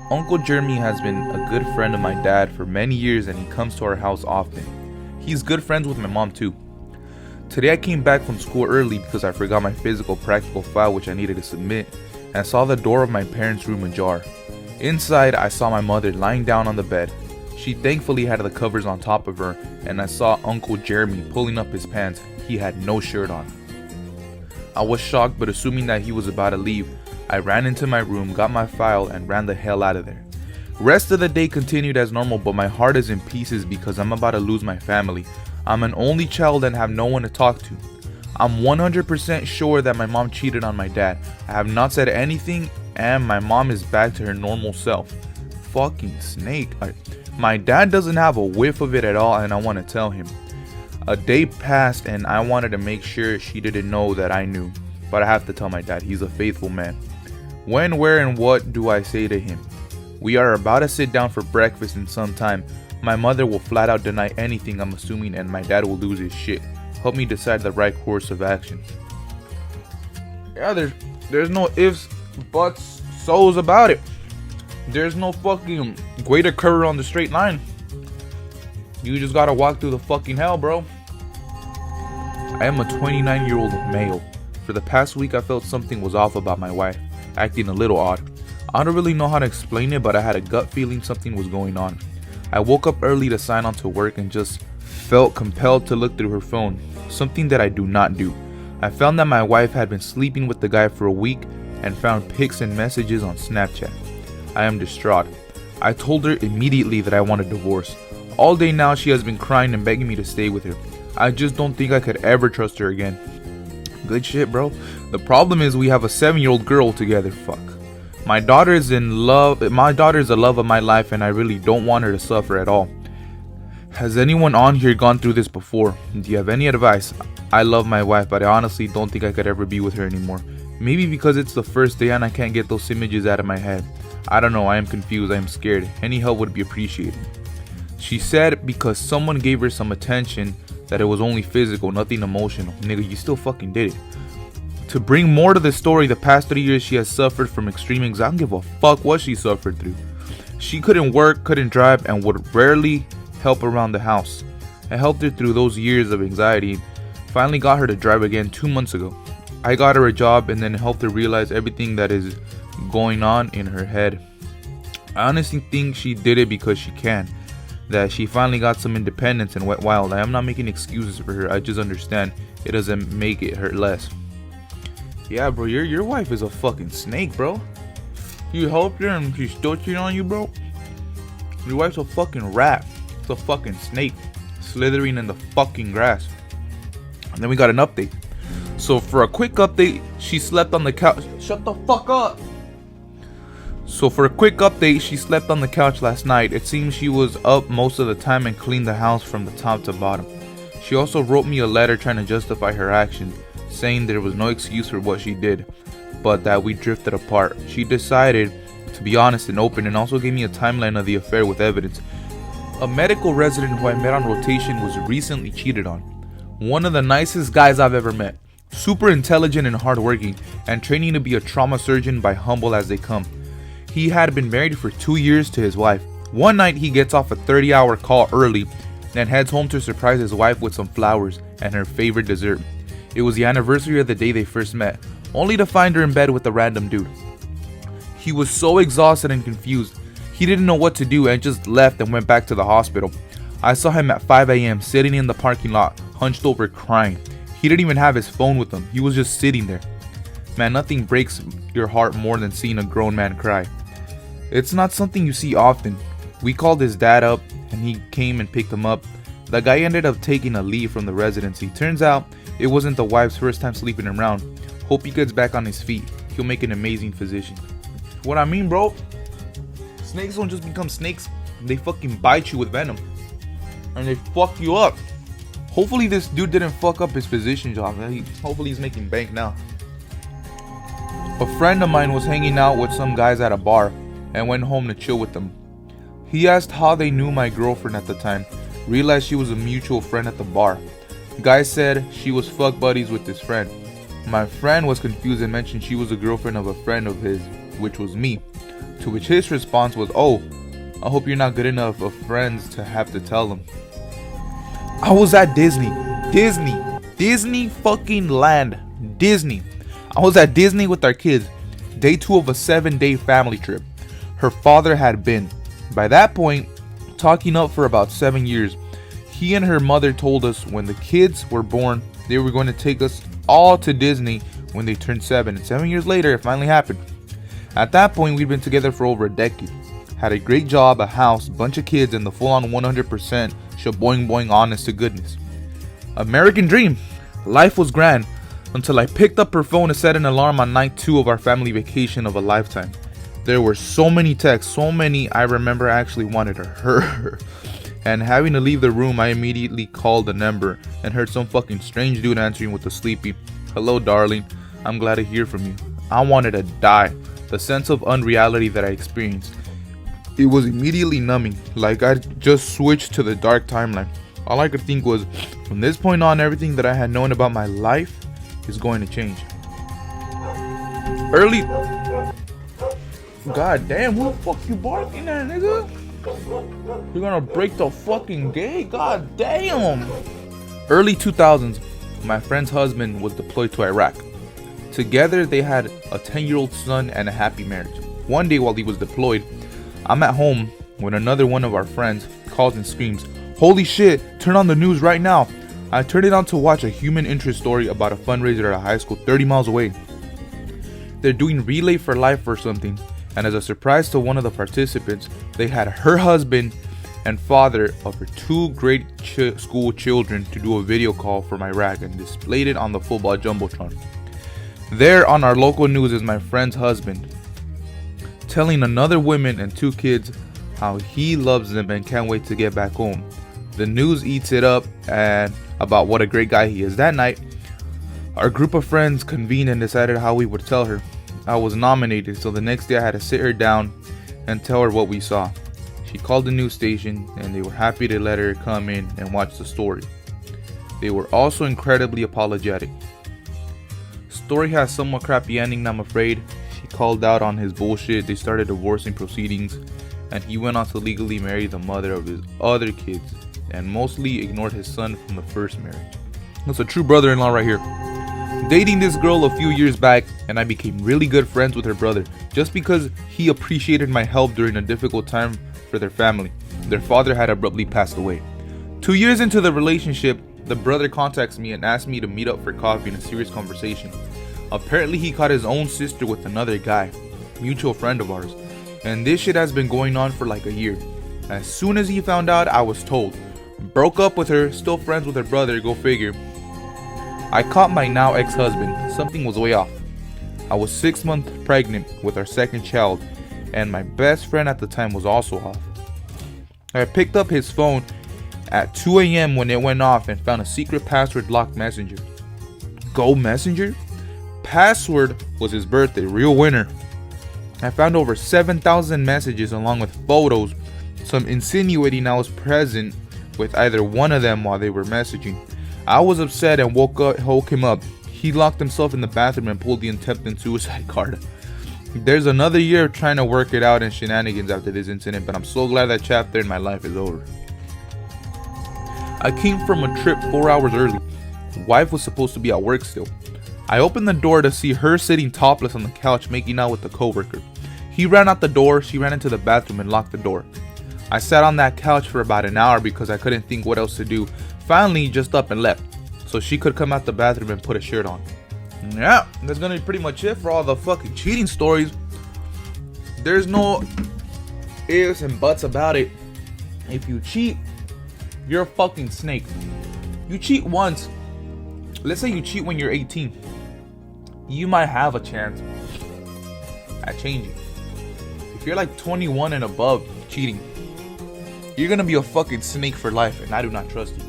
Uncle Jeremy has been a good friend of my dad for many years and he comes to our house often. He's good friends with my mom too. Today I came back from school early because I forgot my physical practical file which I needed to submit and saw the door of my parents' room ajar. Inside I saw my mother lying down on the bed. She thankfully had the covers on top of her and I saw Uncle Jeremy pulling up his pants. He had no shirt on. I was shocked, but assuming that he was about to leave, I ran into my room, got my file, and ran the hell out of there. Rest of the day continued as normal, but my heart is in pieces because I'm about to lose my family. I'm an only child and have no one to talk to. I'm 100% sure that my mom cheated on my dad. I have not said anything and my mom is back to her normal self. Fucking snake. My dad doesn't have a whiff of it at all and I want to tell him. A day passed and I wanted to make sure she didn't know that I knew. But I have to tell my dad, he's a faithful man. When, where, and what do I say to him? We are about to sit down for breakfast in some time. My mother will flat out deny anything I'm assuming and my dad will lose his shit. Help me decide the right course of action. Yeah, there's no ifs, buts, so's about it. There's no fucking way to curve on the straight line. You just gotta walk through the fucking hell, bro. I am a 29-year-old male. For the past week I felt something was off about my wife, acting a little odd. I don't really know how to explain it, but I had a gut feeling something was going on. I woke up early to sign on to work and just felt compelled to look through her phone, something that I do not do. I found that my wife had been sleeping with the guy for a week and found pics and messages on Snapchat. I am distraught. I told her immediately that I want a divorce. All day now she has been crying and begging me to stay with her. I just don't think I could ever trust her again. Good shit, bro. The problem is we have a 7-year-old girl together. Fuck. My daughter is in love. My daughter is the love of my life and I really don't want her to suffer at all. Has anyone on here gone through this before? Do you have any advice? I love my wife, but I honestly don't think I could ever be with her anymore. Maybe because it's the first day and I can't get those images out of my head. I don't know. I am confused. I am scared. Any help would be appreciated. She said because someone gave her some attention that it was only physical, nothing emotional. Nigga, you still fucking did it. To bring more to the story, the past 3 years she has suffered from extreme anxiety. I don't give a fuck what she suffered through. She couldn't work, couldn't drive, and would rarely help around the house. I helped her through those years of anxiety. Finally got her to drive again 2 months ago. I got her a job and then helped her realize everything that is going on in her head. I honestly think she did it because she can. That she finally got some independence and went wild. I am not making excuses for her. I just understand it doesn't make it hurt less. Yeah, bro, your wife is a fucking snake, bro. You helped her and she's still cheating on you, bro. Your wife's a fucking rat. It's a fucking snake slithering in the fucking grass. And then we got an update. So for a quick update, she slept on the couch. Shut the fuck up. So for a quick update, she slept on the couch last night. It seems she was up most of the time and cleaned the house from the top to bottom. She also wrote me a letter trying to justify her actions, saying there was no excuse for what she did, but that we drifted apart. She decided to be honest and open and also gave me a timeline of the affair with evidence. A medical resident who I met on rotation was recently cheated on. One of the nicest guys I've ever met. Super intelligent and hardworking, and training to be a trauma surgeon by humble as they come. He had been married for 2 years to his wife. One night he gets off a 30-hour call early and heads home to surprise his wife with some flowers and her favorite dessert. It was the anniversary of the day they first met, only to find her in bed with a random dude. He was so exhausted and confused. He didn't know what to do and just left and went back to the hospital. I saw him at 5 a.m. sitting in the parking lot, hunched over crying. He didn't even have his phone with him. He was just sitting there. Man, nothing breaks your heart more than seeing a grown man cry. It's not something you see often. We called his dad up and he came and picked him up. The guy ended up taking a leave from the residency. Turns out it wasn't the wife's first time sleeping around. Hope he gets back on his feet. He'll make an amazing physician. What I mean, bro, snakes don't just become snakes. They fucking bite you with venom. And they fuck you up. Hopefully this dude didn't fuck up his physician job. Hopefully he's making bank now. A friend of mine was hanging out with some guys at a bar and went home to chill with them. He asked how they knew my girlfriend at the time. Realized she was a mutual friend at the bar. Guy said she was fuck buddies with his friend. My friend was confused and mentioned she was a girlfriend of a friend of his, which was me. To which his response was, "Oh, I hope you're not good enough of friends to have to tell them." I was at Disney fucking land, Disney. I was at Disney with our kids, day 2 of a 7-day family trip. Her father had been, by that point, talking up for about 7 years. He and her mother told us when the kids were born, they were going to take us all to Disney when they turned 7. And 7 years later, it finally happened. At that point, we'd been together for over a decade. Had a great job, a house, bunch of kids, and the full-on 100% shaboing boing honest to goodness. American dream. Life was grand until I picked up her phone and set an alarm on night 2 of our family vacation of a lifetime. There were so many texts, so many I remember I actually wanted to hurt her. And having to leave the room, I immediately called the number and heard some fucking strange dude answering with a sleepy, "Hello, darling. I'm glad to hear from you." I wanted to die. The sense of unreality that I experienced, it was immediately numbing, like I just switched to the dark timeline. All I could think was, from this point on, everything that I had known about my life is going to change. God damn, who the fuck you barking at, nigga? You're gonna break the fucking gate? God damn. Early 2000s, my friend's husband was deployed to Iraq. Together, they had a 10-year-old son and a happy marriage. One day while he was deployed, I'm at home when another one of our friends calls and screams, "Holy shit, turn on the news right now." I turned it on to watch a human interest story about a fundraiser at a high school 30 miles away. They're doing Relay for Life or something, and as a surprise to one of the participants, they had her husband and father of her 2 grade school children to do a video call from Iraq and displayed it on the football jumbotron. There on our local news is my friend's husband telling another woman and 2 kids how he loves them and can't wait to get back home. The news eats it up and about what a great guy he is. That night, our group of friends convened and decided how we would tell her. I was nominated, so the next day I had to sit her down and tell her what we saw. She called the news station and they were happy to let her come in and watch the story. They were also incredibly apologetic. Story has somewhat crappy ending, I'm afraid. She called out on his bullshit, they started divorcing proceedings, and he went on to legally marry the mother of his other kids, and mostly ignored his son from the first marriage. That's a true brother-in-law right here. Dating this girl a few years back, and I became really good friends with her brother, just because he appreciated my help during a difficult time for their family. Their father had abruptly passed away. 2 years into the relationship, the brother contacts me and asks me to meet up for coffee in a serious conversation. Apparently he caught his own sister with another guy, mutual friend of ours, and this shit has been going on for like a year. As soon as he found out, I was told. Broke up with her, still friends with her brother, go figure. I caught my now ex-husband. Something was way off. I was 6 months pregnant with our second child, and my best friend at the time was also off. I picked up his phone at 2 a.m. when it went off and found a secret password locked messenger. Go Messenger? Password was his birthday, real winner. I found over 7,000 messages along with photos, some insinuating I was present with either one of them while they were messaging. I was upset and woke him up. He locked himself in the bathroom and pulled the attempted suicide card. There's another year of trying to work it out and shenanigans after this incident, but I'm so glad that chapter in my life is over. I came from a trip 4 hours early. Wife was supposed to be at work still. I opened the door to see her sitting topless on the couch making out with a coworker. He ran out the door, she ran into the bathroom and locked the door. I sat on that couch for about an hour because I couldn't think what else to do. Finally, just up and left, so she could come out the bathroom and put a shirt on. Yeah, that's gonna be pretty much it for all the fucking cheating stories. There's no ifs and buts about it. If you cheat, you're a fucking snake. You cheat once. Let's say you cheat when you're 18. You might have a chance at changing. If you're like 21 and above cheating, you're gonna be a fucking snake for life, and I do not trust you.